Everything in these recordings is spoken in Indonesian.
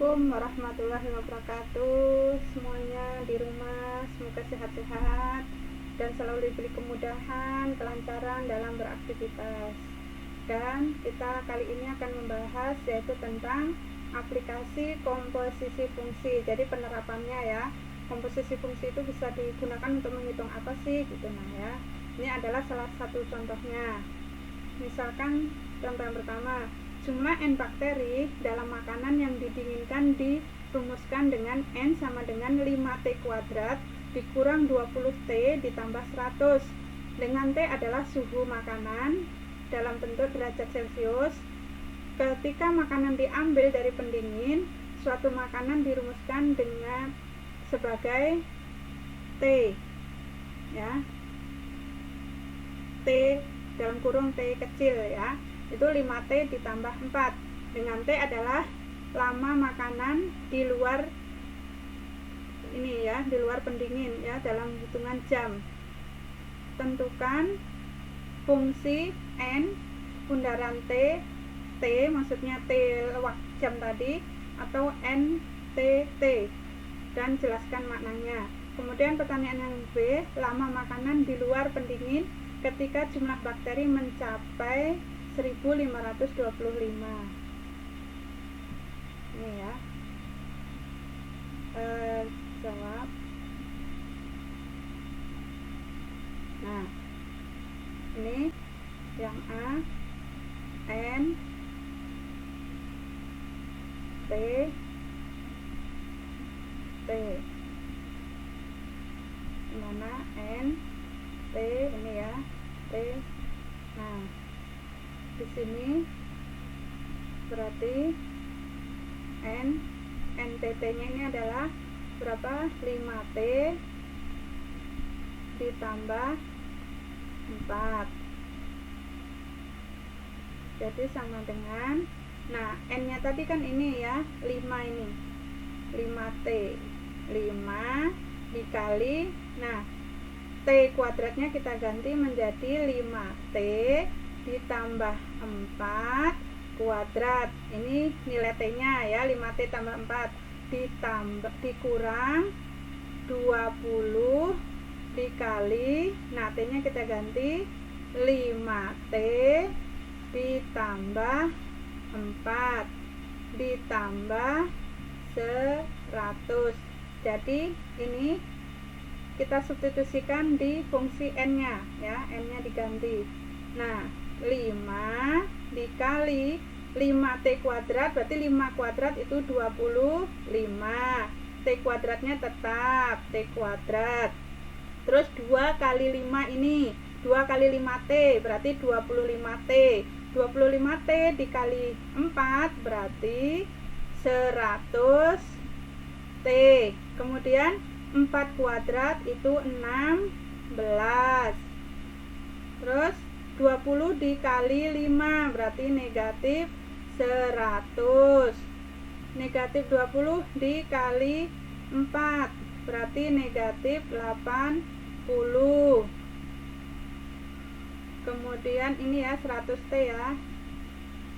Assalamualaikum warahmatullahi wabarakatuh. Semuanya di rumah semoga sehat-sehat dan selalu diberi kemudahan, kelancaran dalam beraktivitas. Dan kita kali ini akan membahas yaitu tentang aplikasi komposisi fungsi. Jadi penerapannya ya, komposisi fungsi itu bisa digunakan untuk menghitung apa sih gitu. Nah ya, ini adalah salah satu contohnya. Misalkan contoh yang pertama, jumlah N bakteri dalam makanan yang didinginkan dirumuskan dengan N sama dengan 5T kuadrat dikurang 20T ditambah 100, dengan T adalah suhu makanan dalam bentuk derajat Celcius. Ketika makanan diambil dari pendingin, suatu makanan dirumuskan dengan sebagai T ya, T dalam kurung T kecil ya, itu 5T ditambah 4, dengan T adalah lama makanan di luar ini ya, di luar pendingin ya, dalam hitungan jam. Tentukan fungsi N bundaran T, T maksudnya T jam tadi, atau NTT, dan jelaskan maknanya. Kemudian pertanyaan yang B, lama makanan di luar pendingin ketika jumlah bakteri mencapai 1525. Ini ya, jawab. Nah, ini yang A, N T T, mana N T ini ya, T. Nah, di sini berarti NTT-nya ini adalah berapa? 5T ditambah 4. Jadi sama dengan, nah N-nya tadi kan ini ya, 5 ini. 5T, 5 dikali, nah T kuadratnya kita ganti menjadi 5T ditambah 4 kuadrat. Ini nilai T nya ya, 5T tambah 4 ditambah dikurang 20 dikali, nah T nya kita ganti 5T ditambah 4 ditambah 100. Jadi ini kita substitusikan di fungsi N nya ya, N nya diganti. Nah, 5 dikali 5T kuadrat, berarti 5 kuadrat itu 25. T kuadratnya tetap T kuadrat. Terus 2 kali 5 ini, 2 kali 5T berarti 25T. 25T dikali 4 berarti 100T. Kemudian 4 kuadrat itu 16. Terus 20 dikali 5 berarti negatif 100. Negatif 20 dikali 4 berarti negatif 80. Kemudian ini ya 100T ya.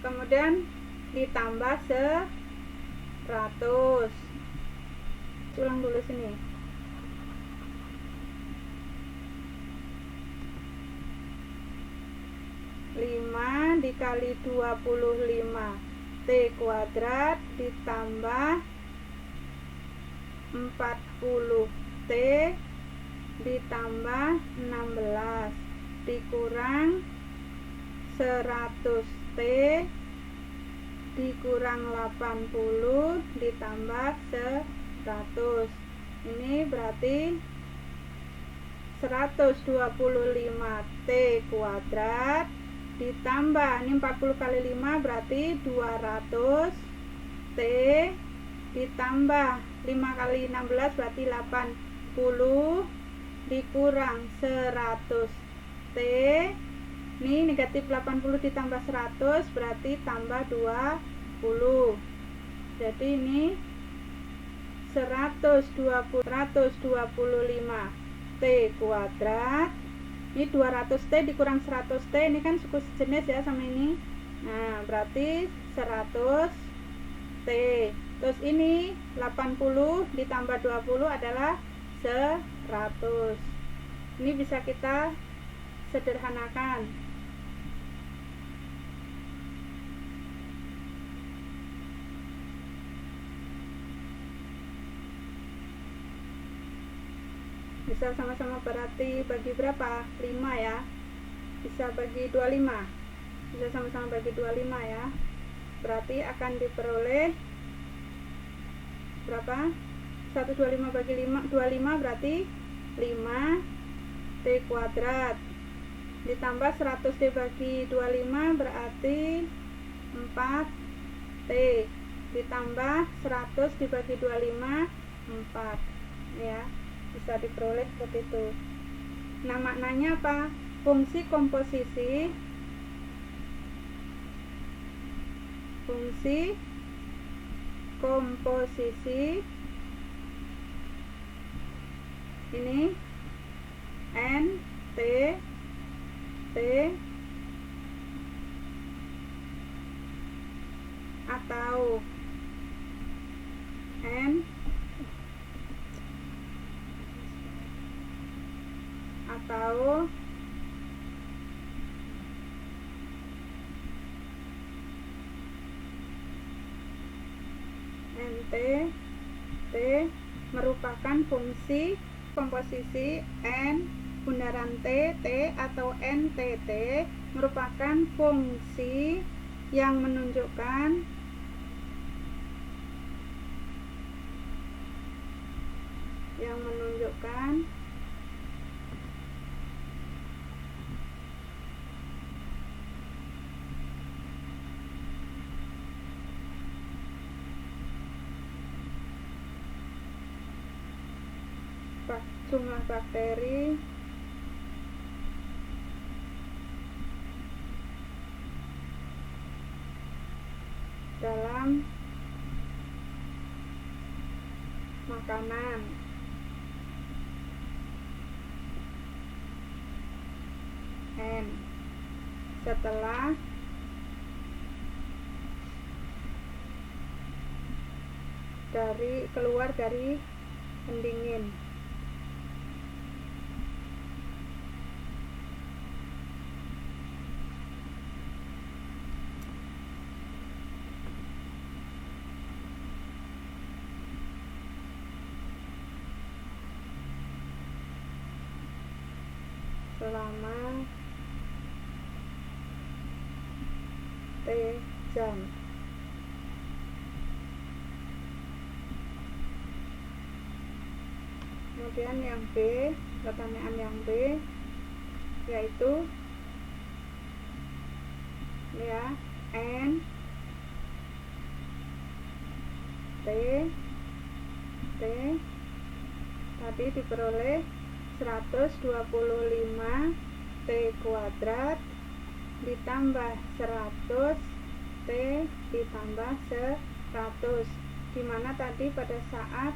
Kemudian ditambah 100. Ulang dulu sini. 5 dikali 25 T kuadrat ditambah 40T ditambah 16 dikurang 100T dikurang 80 ditambah 100. Ini berarti 125T kuadrat ditambah, ini 40 kali 5 berarti 200T ditambah 5 kali 16 berarti 80 dikurang 100T. Ini negatif 80 ditambah 100 berarti tambah 20. Jadi ini 125T kuadrat. Ini 200T dikurang 100T, ini kan suku sejenis ya sama ini. Nah, berarti 100T Terus ini 80 ditambah 20 adalah 100. Ini bisa kita sederhanakan. Bisa sama-sama berarti bagi berapa? 5 ya. Bisa bagi 25. Bisa sama-sama bagi 25 ya. Berarti akan diperoleh berapa? 125 bagi 5, 25 berarti 5 T kuadrat ditambah 100 dibagi 25 berarti 4 T ditambah 100 dibagi 25 4 ya, bisa diperoleh seperti itu. Nah, maknanya apa? Fungsi komposisi ini N T atau N atau NT T merupakan fungsi komposisi N bundaran T atau NTT merupakan fungsi yang menunjukkan jumlah bakteri dalam makanan. N setelah keluar dari pendingin. Selama T jam. Kemudian yang B, pertanyaan yang B yaitu ya N T tadi diperoleh 125 T kuadrat ditambah 100 T ditambah 100, dimana tadi pada saat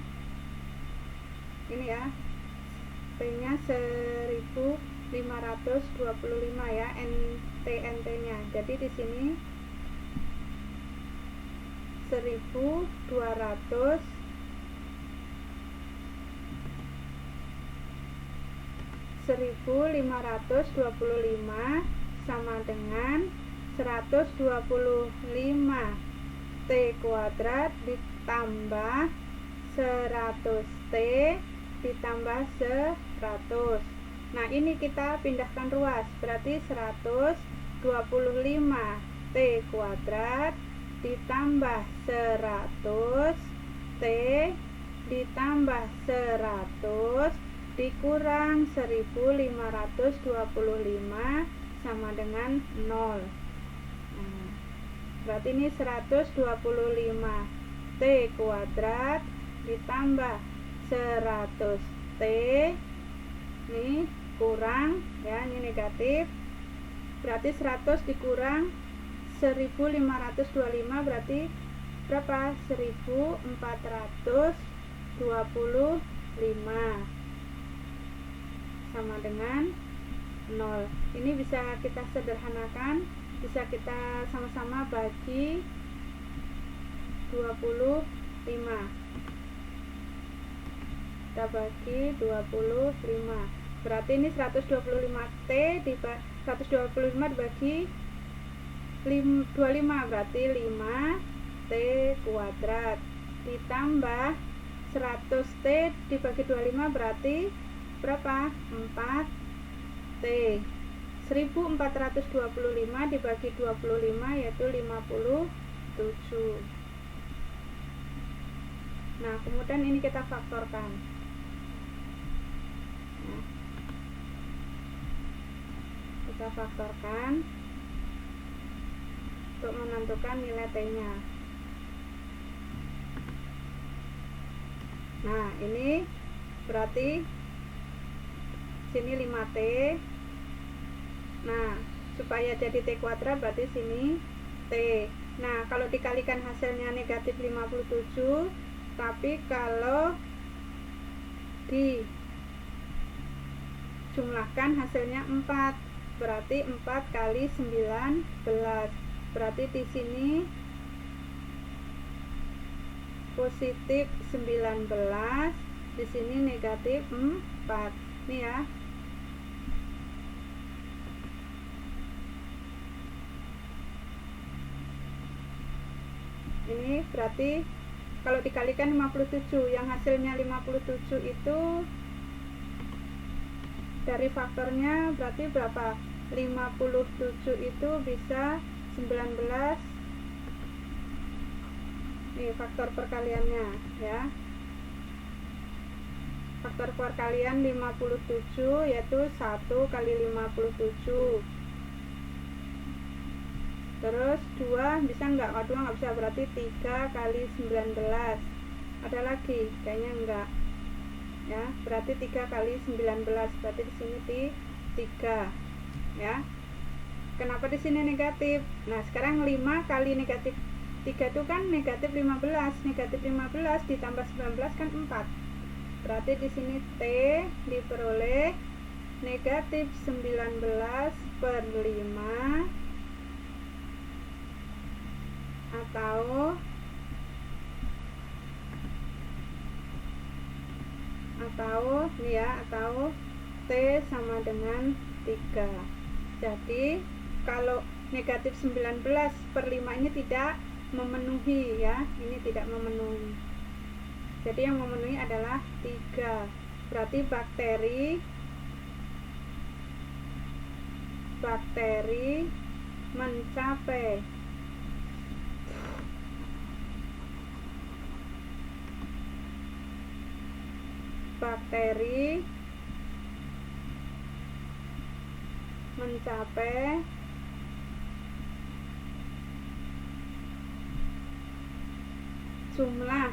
ini ya T nya 1525 ya, NT nya, jadi di sini 1225 sama dengan 125 T kuadrat ditambah 100 T ditambah 100. Nah, ini kita pindahkan ruas, berarti 125 T kuadrat ditambah 100 T ditambah 100 dikurang 1525 sama dengan 0. Nah, berarti ini 125 T kuadrat ditambah 100 T ini kurang ya, ini negatif, berarti 100 dikurang 1525 berarti berapa? 1425 sama dengan 0. Ini bisa kita sederhanakan, bisa kita sama-sama bagi 25 kita bagi 25, berarti ini 125T 125 dibagi 25 berarti 5T kuadrat, ditambah 100T dibagi 25 berarti berapa? 4T. 1425 dibagi 25 yaitu 57. Nah, kemudian ini kita faktorkan. Nah, kita faktorkan untuk menentukan nilai T-nya. Nah, ini berarti sini 5T. Nah, supaya jadi T kuadrat berarti sini T. Nah, kalau dikalikan hasilnya negatif 57, tapi kalau dijumlahkan hasilnya 4, berarti 4 kali 19. Berarti di sini positif 19, di sini negatif 4. Nih ya. Ini berarti kalau dikalikan 57, yang hasilnya 57 itu dari faktornya berarti berapa? 57 itu bisa 19. Nih faktor perkaliannya ya. Faktor perkalian 57 yaitu 1 kali 57. Terus 2 bisa enggak? Oh, 2 enggak bisa, berarti 3 kali 19. Ada lagi? Kayaknya enggak. Ya, berarti 3 kali 19. Berarti di sini 3. Ya. Kenapa di sini negatif? Nah, sekarang 5 kali negatif 3 itu kan negatif 15. Negatif 15 ditambah 19 kan 4. Berarti di sini T diperoleh negatif 19/5 atau nih ya, atau T sama dengan 3. Jadi kalau negatif 19/5 ini tidak memenuhi ya, ini tidak memenuhi. Jadi yang memenuhi adalah 3. Berarti bakteri mencapai jumlah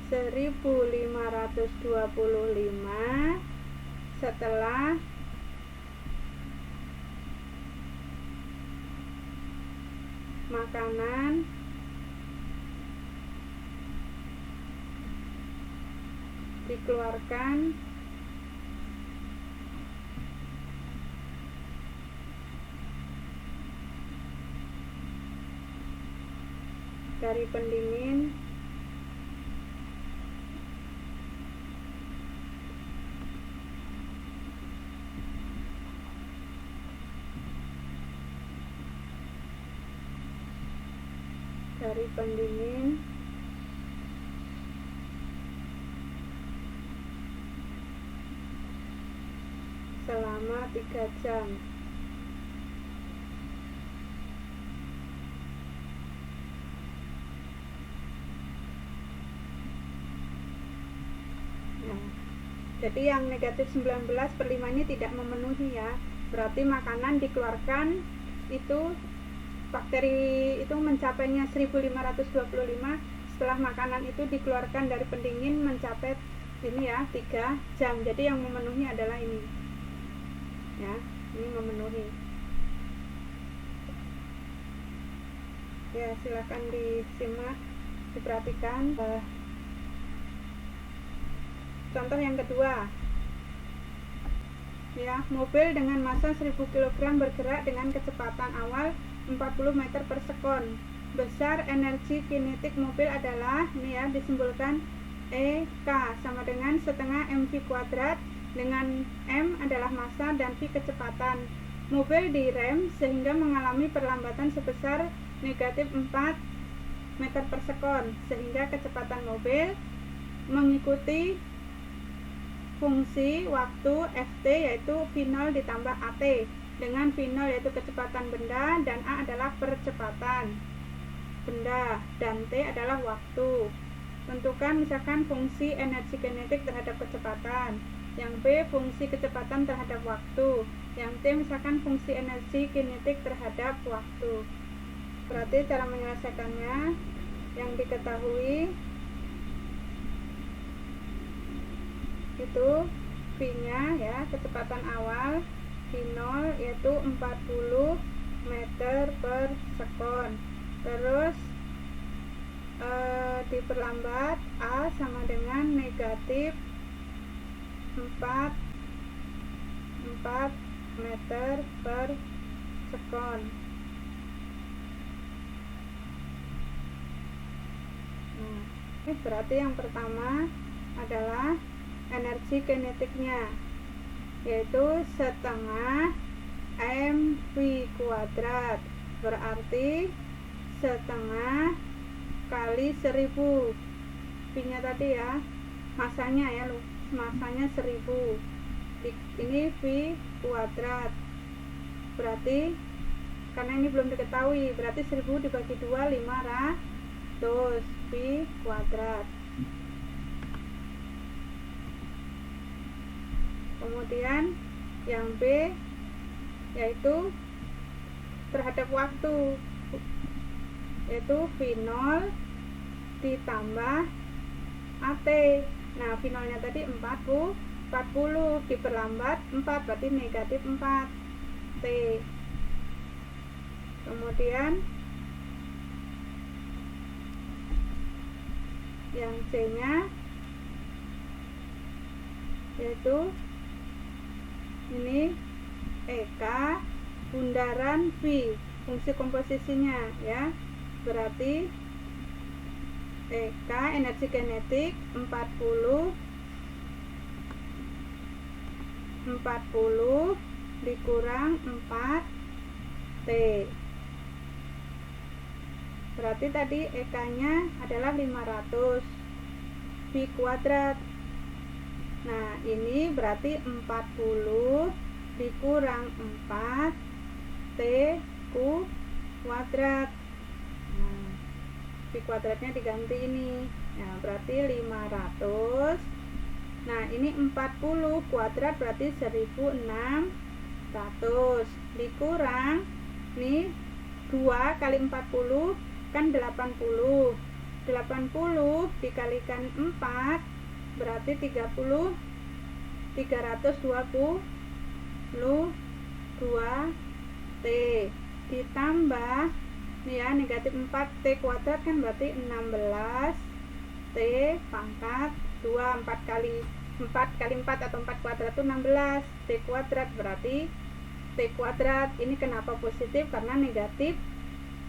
(1525) setelah makanan dikeluarkan dari pendingin selama 3 jam. Jadi yang negatif 19/5 ini tidak memenuhi ya. Berarti makanan dikeluarkan itu, bakteri itu mencapainya 1525 setelah makanan itu dikeluarkan dari pendingin mencapai ini ya 3 jam. Jadi yang memenuhi adalah ini. Ya, ini memenuhi. Ya, silakan disimak, diperhatikan. Contoh yang kedua, ya, mobil dengan massa 1000 kg bergerak dengan kecepatan awal 40 meter per sekon. Besar energi kinetik mobil adalah, ini ya, disimbolkan EK sama dengan setengah mv kuadrat, dengan m adalah massa dan v kecepatan. Mobil direm sehingga mengalami perlambatan sebesar negatif 4 meter per sekon, sehingga kecepatan mobil mengikuti fungsi waktu Ft, yaitu V0 ditambah At, dengan V0 yaitu kecepatan benda dan A adalah percepatan benda dan T adalah waktu. Tentukan misalkan fungsi energi kinetik terhadap kecepatan, yang B fungsi kecepatan terhadap waktu, yang T misalkan fungsi energi kinetik terhadap waktu. Berarti cara menyelesaikannya yang diketahui itu V nya ya, kecepatan awal V0 yaitu 40 meter per sekon. Terus diperlambat A sama dengan negatif 4 meter per sekon. Nah, ini berarti yang pertama adalah energi kinetiknya, yaitu setengah mv kuadrat, berarti setengah kali 1000. V nya tadi ya, masanya ya, masanya 1000. Ini V kuadrat, berarti karena ini belum diketahui, berarti 1000 dibagi 2 500 V kuadrat. Kemudian yang B yaitu terhadap waktu, yaitu V0 ditambah AT. Nah, V0 nya tadi 40 diperlambat 4 berarti negatif 4 T. Kemudian yang C nya yaitu ini EK bundaran V, fungsi komposisinya ya, berarti EK energi kinetik 40 dikurang 4 T, berarti tadi EK nya adalah 500 V kuadrat. Nah, ini berarti 40 dikurang 4 T kuadrat. Nah, V kuadratnya diganti ini. Nah, berarti 500. Nah, ini 40 kuadrat berarti 1600 dikurang nih 2 kali 40 kan 80. 80 dikalikan 4 berarti 322 T ditambah nih ya, negatif 4 T kuadrat kan berarti 16 T pangkat 2. 4 kali 4 atau 4 kuadrat itu 16 T kuadrat, berarti T kuadrat ini kenapa positif, karena negatif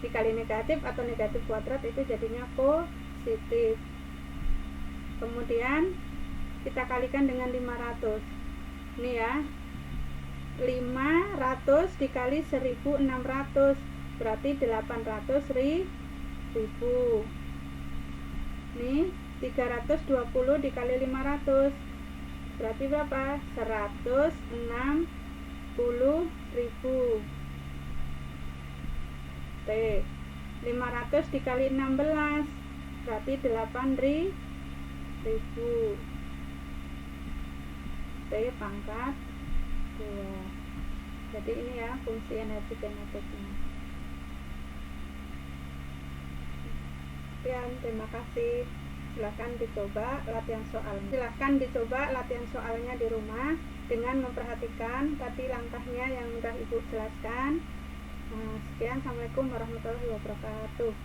dikali negatif atau negatif kuadrat itu jadinya positif. Kemudian kita kalikan dengan 500. Ini ya, 500 dikali 1600 berarti 800.000. Nih 320 dikali 500 berarti berapa? 160.000 T. 500 dikali 16 berarti 8.000 T pangkat 2. Jadi ini ya fungsi energi kinetiknya. Sekian, terima kasih. Silahkan dicoba latihan soalnya di rumah dengan memperhatikan tadi langkahnya yang sudah Ibu jelaskan. Sekian, assalamualaikum warahmatullahi wabarakatuh.